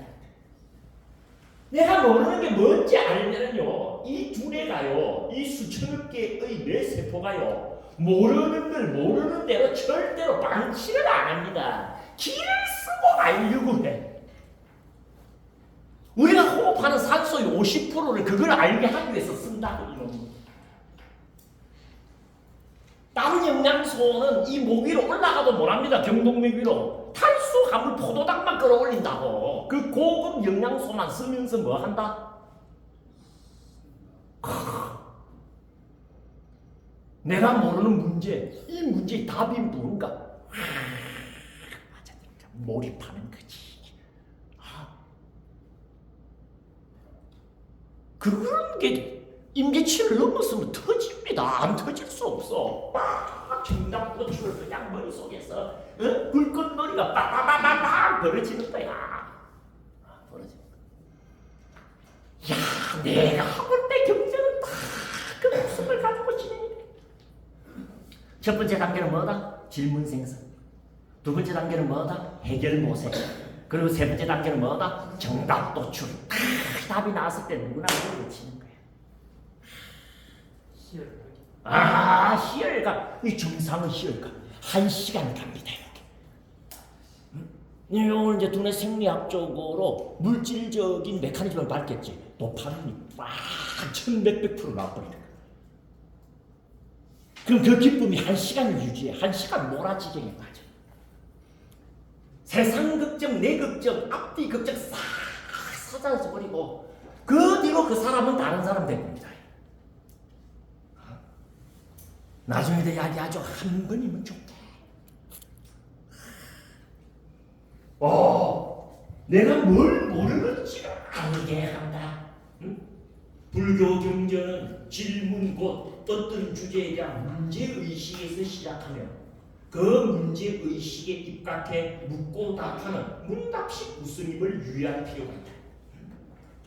내가 모르는 게 뭔지 알면요, 이 두뇌가요, 이 수천억 개의 뇌세포가요, 모르는 걸 모르는 대로 절대로 방치를 안 합니다. 기를 쓰고 알려고 해. 우리가 호흡하는 산소의 50%를 그걸 알게 하기 위해서 쓴다고 이놈이. 다른 영양소는 이 목 위로 올라가도 못합니다. 경동맥 위로. 탈수화물 포도당만 끌어올린다고. 그 고급 영양소만 쓰면서 뭐 한다? 내가 모르는 문제, 이 문제의 답이 뭔가? 맞아, 몰입하는 거지. 그런 게 임계치를 넘었으면 터집니다. 안 터질 수 없어. 막 정답도출 그냥 머릿속에서 불꽃놀이가 빠바바바바 벌어지는 거야. 벌어지는 거야. 야, 내가 하볼 때 경전은 다 그 모습을 가지고 진행해. 첫 번째 단계는 뭐다? 질문 생성. 두 번째 단계는 뭐다? 해결 모색. 그리고 세 번째 단계는 뭐다? 정답 도출. 답이 나왔을 때 누구나 그걸 외치는 거야. 희열가. 이 정상은 희열가. 1시간 갑니다. 이렇게. 오늘 이제 두뇌 생리학적으로 물질적인 메커니즘을 밝혔지. 도파민이 막 1100% 나와버리는 거야. 그럼 그 기쁨이 1시간을 유지해. 1시간 몰아지경에 빠져. 세상 걱정, 내 걱정, 앞뒤 걱정 싹 사라져 버리고 그 뒤로 그 사람은 다른 사람 됩니다. 나중에도 이야기하죠. 한 번이면 좋대. 내가 뭘 모르는지를 알게 한다. 응? 불교 경전은 질문 곧 어떤 주제에 대한 문제의식에서 시작하며 그 문제의식에 입각해 묻고 답하는 문답식 우스님을 유의할 필요가 있다.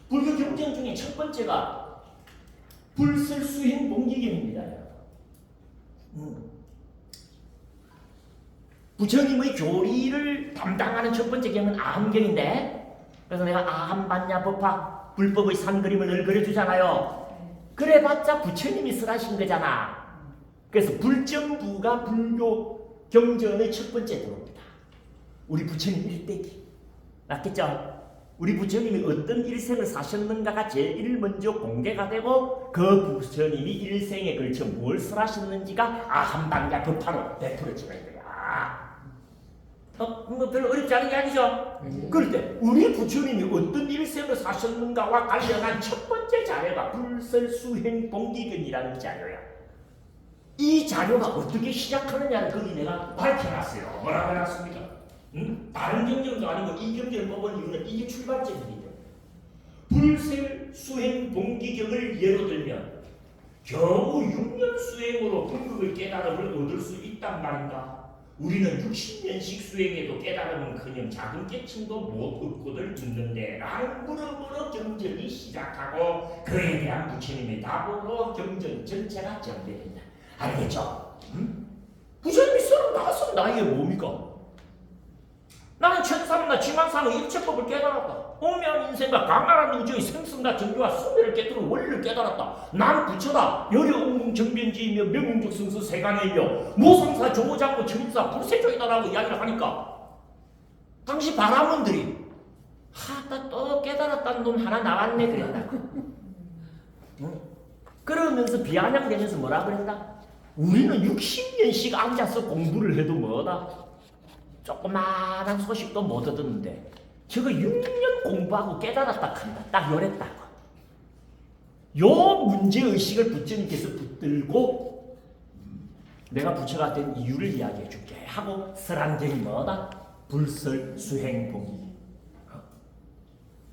불교 경전 중에 첫 번째가 불설수행 봉기경입니다. 부처님의 교리를 담당하는 첫 번째 경은 아함경인데, 그래서 내가 아함반야 법화 불법의 산그림을 늘 그려주잖아요. 그래봤자 부처님이 쓰라신 거잖아. 그래서 불정부가 불교 경전의 첫 번째 도입니다. 우리 부처님 일대기 맞겠죠? 우리 부처님이 어떤 일생을 사셨는가가 제일 먼저 공개가 되고 그 부처님이 일생에 걸쳐 뭘 쓰라셨는지가 아함반야 법화로 베풀어지는 거야. 뭐 별로 어렵지 않은 이야기죠? 그럴 때 우리 부처님이 어떤 일생을 사셨는가와 관련한 첫 번째 자료가 불설수행 봉기근이라는 자료야. 이 자료가 어떻게 시작하느냐를 거기 내가 밝혀놨어요. 뭐라고 해놨습니까? 다른 경전도 아니고 이 경전을 뽑은 이유는 이게 출발점이거든요. 불설수행 봉기경을 예로 들면 겨우 6년 수행으로 불극의 깨달음을 얻을 수 있단 말인가? 우리는 60년씩 수행에도 깨달음은커녕 작은 깨침도 못 얻고들 있는데 라는 물음으로 경전이 시작하고 그에 대한 부처님의 답으로 경전 전체가 전개된다. 알겠죠? 부처님이 35 나이에 뭡니까? 나는 천삼이나 지만삼의 일체법을 깨달았다. 오묘한 인생과 강렬한 우주의 생성과 정교와 수매를 깨뜨려 원리를 깨달았다. 난 부처다. 열의 정변지이며 명용적 성수 세간에이며 모성사 조장고 정사 불세조이다라고 이야기를 하니까 당시 바라문들이 하다 또 깨달았다는 놈 하나 나왔네 그랬다. 응? 그러면서 비아냥대면서 뭐라 그랬다? 우리는 60년씩 앉아서 공부를 해도 뭐다? 조그마한 소식도 못 얻었는데 저거 6년 공부하고 깨달았다 한다. 딱 요랬다고. 요 문제의식을 부처님께서 붙들고 내가 부처가 된 이유를 이야기해 줄게 하고 설한경이 뭐다? 불설수행봉이.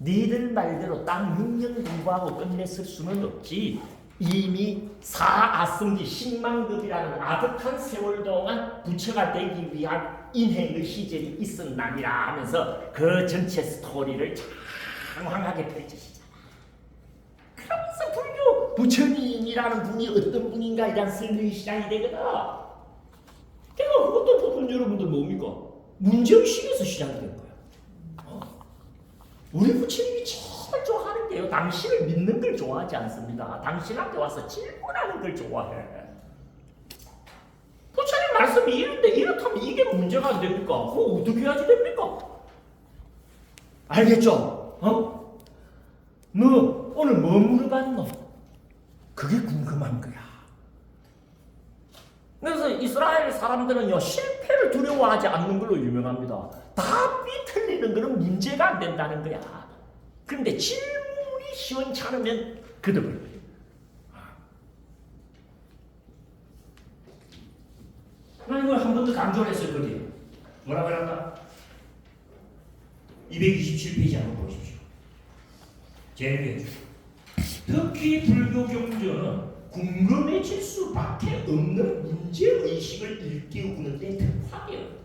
니들 말대로 딱 6년 공부하고 끝냈을 수는 없지. 이미 사아승기 10만급이라는 아득한 세월 동안 부처가 되기 위한 인행의 시절이 있었나니라 하면서 그 전체 스토리를 장황하게 펼치시잖아. 그러면서 불교 부처님이라는 분이 어떤 분인가 이란 설명이 시작이 되거든. 내가 그것도 보면 여러분들 뭡니까? 문제의식에서 시작이 된 거야. 우리 부처님이 제일 좋아하는 게요. 당신을 믿는 걸 좋아하지 않습니다. 당신한테 와서 질문하는 걸 좋아해. 부처님 말씀이 이런데 이렇다면 이게 문제가 안 됩니까? 그거 어떻게 해야지 됩니까? 알겠죠? 너 오늘 뭐 물어봤노? 그게 궁금한 거야. 그래서 이스라엘 사람들은요 실패를 두려워하지 않는 걸로 유명합니다. 답이 틀리는 것은 문제가 안 된다는 거야. 그런데 질문이 시원찮으면 그득을. 나 이걸 한 번 더 강조를 했을 거지. 뭐라 그랬나? 227페이지 한번 보십시오. 제일 특히 불교 경전은 궁금해질 수밖에 없는 문제의식을 일깨우는 데 특화되었다.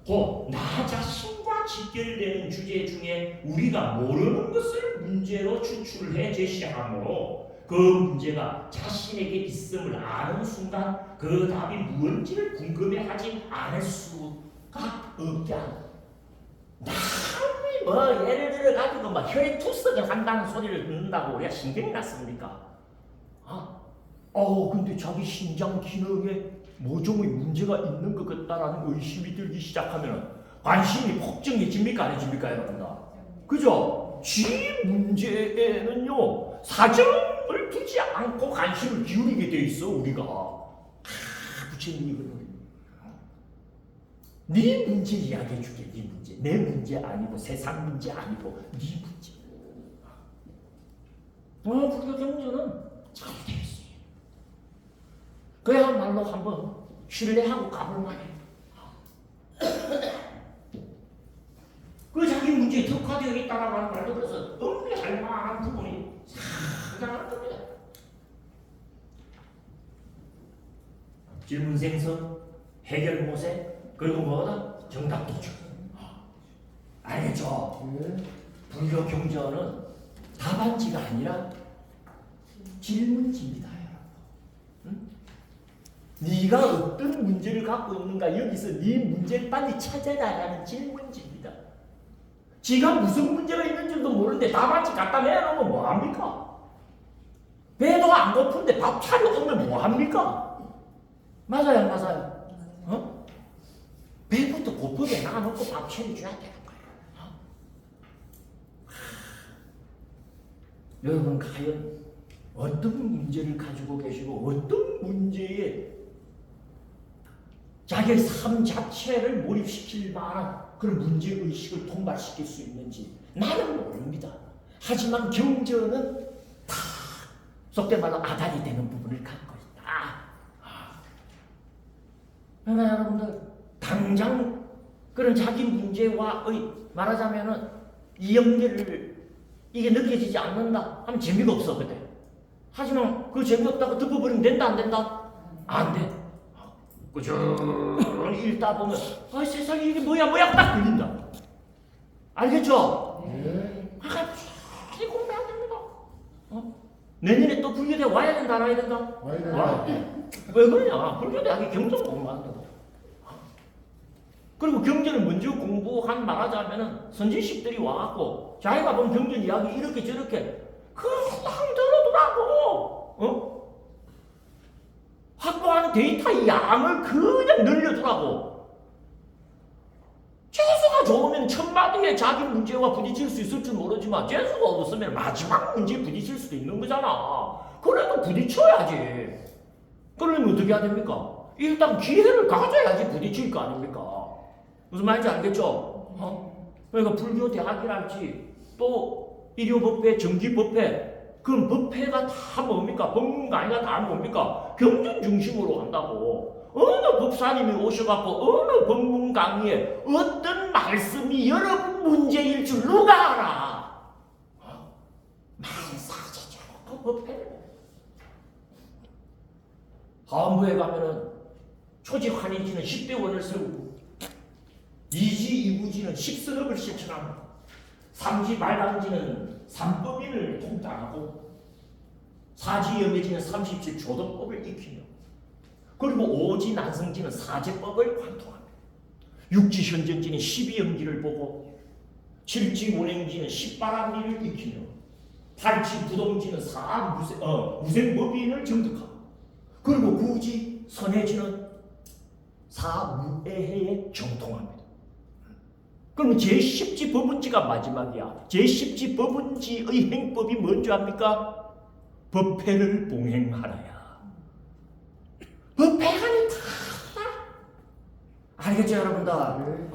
곧 나 자신과 직결되는 주제 중에 우리가 모르는 것을 문제로 추출해 제시하므로 그 문제가 자신에게 있음을 아는 순간 그 답이 무언지를 궁금해하지 않을 수가 없게 한다. 남이 뭐 예를 들어 가지고 막 혈투석을 한다는 소리를 듣는다고 우리가 신경이 났습니까? 근데 자기 신장 기능에 모종의 문제가 있는 것 같다라는 의심이 들기 시작하면 관심이 폭증해집니까? 안 해집니까? 여러분들? 그죠? 지 문제에는요 사정을 두지 않고 관심을 기울이게 돼 있어 우리가. 부처님이 그러는 네 문제 이야기해 줄게. 네 문제. 내 문제 아니고 세상 문제 아니고 네 문제. 불교 경전은 잘 돼 있어요. 그야말로 한번 신뢰하고 가볼만해. 그 자기 문제에 특화되어 있다라고 하는 거라도 그래서 음미할 만한 부분이 상당한 겁니다. 질문 생성, 해결 모색, 그리고 뭐다? 정답 도출. 알겠죠? 불교 경전은 답안지가 아니라 질문지입니다. 네가 어떤 문제를 갖고 있는가 여기서 네 문제를 빨리 찾아라라는 질문지입니다. 지가 무슨 문제가 있는 줄도 모르는데 답안지 갖다 내놓으면 뭐합니까? 배도 안 고픈데 밥 차려오면 뭐합니까? 맞아요 안 맞아요? 배부터 고프게 놔놓고 밥 차려줘야 되는 거예요. 여러분 과연 어떤 문제를 가지고 계시고 어떤 문제에 자기의 삶 자체를 몰입시킬 만한 그런 문제의식을 통달시킬 수 있는지 나는 모릅니다. 하지만 경전은 다 속된 말로 아달이 되는 부분을 갖고 있다. 그러나 여러분들 당장 그런 자기 문제와의 말하자면은 이 연결을 이게 느껴지지 않는다 하면 재미가 없어 그때. 하지만 그 재미없다고 덮어버리면 된다 안 된다? 안 돼. 꾸준히 읽다 보면 세상에 이게 뭐야 딱 들린다. 알겠죠? 꾸준히 공부해야 됩니다. 내년에 또 불교대 와야 된다 안 와야 된다? 와야 된다. 왜 그러냐? 불교대학에 경전 공부한다고. 그리고 경전을 먼저 공부한 말하자면은 선지식들이 와갖고 자기가 본 경전 이야기 이렇게 저렇게 그냥 들어두라고. 확보하는 데이터의 양을 그냥 늘려두라고. 재수가 좋으면 첫 마디에 자기 문제와 부딪힐 수 있을 줄 모르지만 재수가 없으면 마지막 문제에 부딪힐 수도 있는 거잖아. 그래도 부딪혀야지. 그러면 어떻게 해야 됩니까? 일단 기회를 가져야지 부딪힐 거 아닙니까? 무슨 말인지 알겠죠? 그러니까 불교 대학이랄지 또 일요법회, 정기법회, 그럼 법회가 다 뭡니까? 법문 강의가 다 뭡니까? 경전 중심으로 한다고. 어느 법사님이 오셔갖고 어느 법문 강의에 어떤 말씀이 여러분 문제일 줄 누가 알아? 만사제자로 법회를. 하원부에 가면은 초직 환의지는 10대 원을 세우고 이지 이부지는 10선업을 실천하고 삼지 말강지는 3법인을 통달하고 사지영애지는 37조도법을 익히며 그리고 오지 난성지는 사제법을 관통합니다. 육지현정지는 12영지를 보고 칠지원행지는 10바람리를 익히며 팔지부동지는 무생법인을 정득하고 그리고 구지 선해지는 사무에해에 정통합니다. 그럼 제10지 법운지가 마지막이야. 제10지 법운지의 행법이 뭔지 압니까? 법회를 봉행하라야. 법회하니 다 알겠죠 여러분들?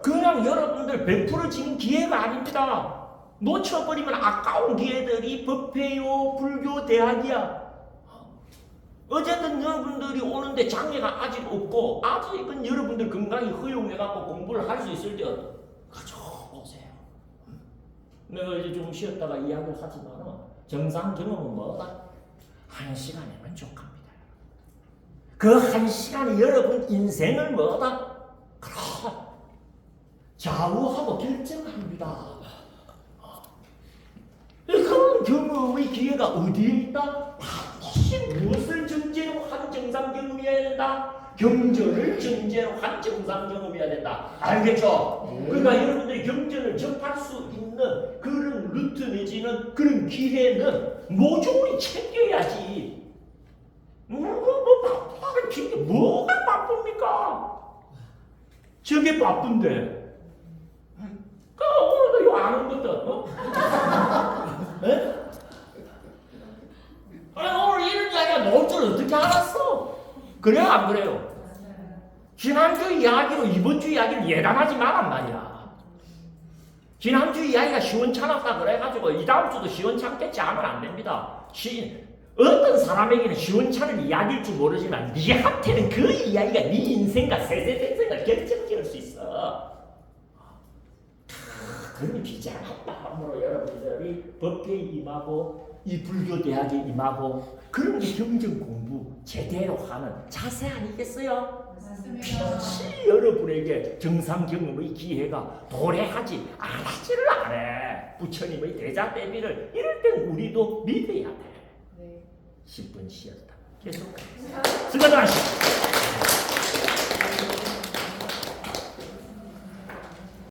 그냥 여러분들 100% 지금 기회가 아닙니다. 놓쳐버리면 아까운 기회들이 법회요 불교 대학이야. 어쨌든 여러분들이 오는데 장애가 아직 없고 아직은 여러분들 건강이 허용해갖고 공부를 할 수 있을 때 가져오세요. 내가 이제 좀 쉬었다가 이야기를 하지만 정상 경험은 뭐다? 1시간이면 족합니다. 그 1시간이 여러분 인생을 뭐다? 좌우하고 결정합니다. 그런 경험의 기회가 어디에 있다? 무엇을 전제로 한 정상 경험이어야 된다? 경전을 전제로 한 정상 경험이어야 된다. 알겠죠? 그러니까 여러분들이 경전을 접할 수 있는 그런 루트 내지는 그런 기회는 모조리 챙겨야지. 바쁘다는 핑계 뭐가 바쁩니까? 저게 바쁜데. 오늘도 이거 아는 것도 네? 오늘 이런 이야기가 나올 줄 어떻게 알았어? 그래요 안 그래요? 지난주 이야기로 이번주 이야기를 예단하지 말란 말이야. 지난주 이야기가 시원찮았다 그래가지고 이 다음 주도 시원찮겠지 하면 안 됩니다. 어떤 사람에게는 시원찮은 이야기일 줄 모르지만 니한테는 그 이야기가 네 인생과 세세생생을 결정지을 수 있어. 그런 비장한 마음으로 여러분들이 법회에 임하고 이 불교 대학에 임하고 그런 게 경전 공부 제대로 하는 자세 아니겠어요? 빛이 여러분에게 정상 경험의 기회가 도래하지 않지를 않아. 부처님의 대자 대비를 이럴 땐 우리도 믿어야 돼. 10분 쉬었다. 계속 수고하십시오.